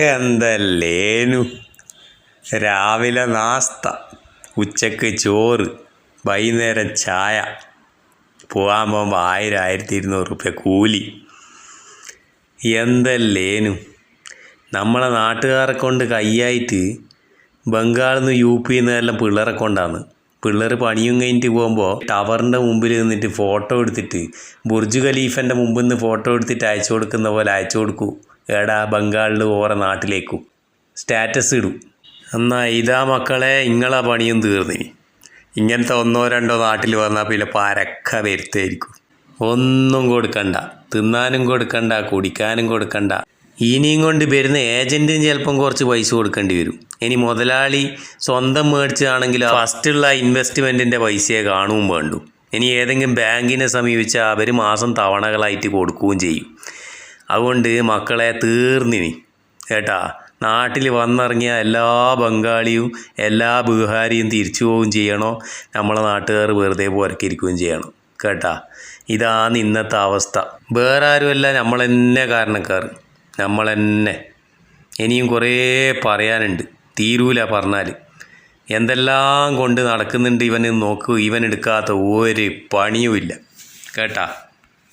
എന്തല്ലേനു രാവിലെ നാസ്ത, ഉച്ചക്ക് ചോറ്, വൈകുന്നേരം ചായ, പോകാൻ പോകുമ്പോൾ 1000-1200 റുപ്യ കൂലി. എന്തല്ലേനു നമ്മളെ നാട്ടുകാരെ കൊണ്ട് കയ്യായിട്ട് ബംഗാളിൽ നിന്ന് UP എല്ലാം പിള്ളേരെ കൊണ്ടാണ്. പിള്ളേർ പണിയും കഴിഞ്ഞിട്ട് പോകുമ്പോൾ ടവറിൻ്റെ മുമ്പിൽ നിന്നിട്ട് ഫോട്ടോ എടുത്തിട്ട് ബുർജ് ഖലീഫൻ്റെ മുമ്പിൽ നിന്ന് ഫോട്ടോ എടുത്തിട്ട് അയച്ചു കൊടുക്കുന്ന പോലെ അയച്ചു കൊടുക്കൂ. എടാ ബംഗാളിൽ ഓരോ നാട്ടിലേക്കും സ്റ്റാറ്റസ് ഇടും. എന്നാൽ ഇതാ മക്കളെ, ഇങ്ങളെ പണിയും തീർന്നിനി. ഇങ്ങനത്തെ 1-2 നാട്ടിൽ വന്നാൽ പിന്നെ പരക്ക വരുത്തായിരിക്കും. ഒന്നും കൊടുക്കണ്ട, തിന്നാനും കൊടുക്കണ്ട, കുടിക്കാനും കൊടുക്കണ്ട. ഇനിയും കൊണ്ട് വരുന്ന ഏജൻറ്റിന് ചിലപ്പം കുറച്ച് പൈസ കൊടുക്കേണ്ടി വരും. ഇനി മുതലാളി സ്വന്തം മേടിച്ചാണെങ്കിൽ ഫസ്റ്റുള്ള ഇൻവെസ്റ്റ്മെൻറ്റിൻ്റെ പൈസയെ കാണുകയും വേണ്ടു. ഇനി ഏതെങ്കിലും ബാങ്കിനെ സമീപിച്ചാൽ അവർ മാസം തവണകളായിട്ട് കൊടുക്കുകയും ചെയ്യും. അതുകൊണ്ട് മക്കളെ തീർന്നിനി കേട്ടാ. നാട്ടിൽ വന്നിറങ്ങിയ എല്ലാ ബംഗാളിയും എല്ലാ ബീഹാരിയും തിരിച്ചു പോവുകയും ചെയ്യണോ, നമ്മളെ നാട്ടുകാർ വെറുതെ പുരക്കിരിക്കുകയും ചെയ്യണം കേട്ടാ. ഇതാണ് ഇന്നത്തെ അവസ്ഥ. വേറെ ആരുമല്ല, നമ്മൾ തന്നെ കാരണക്കാർ, നമ്മൾ തന്നെ. ഇനിയും കുറേ പറയാനുണ്ട്, തീരൂല പറഞ്ഞാൽ. എന്തെല്ലാം കൊണ്ട് നടക്കുന്നുണ്ട് ഇവന് നോക്കൂ. ഇവൻ എടുക്കാത്ത ഒരു പണിയുമില്ല കേട്ടാ.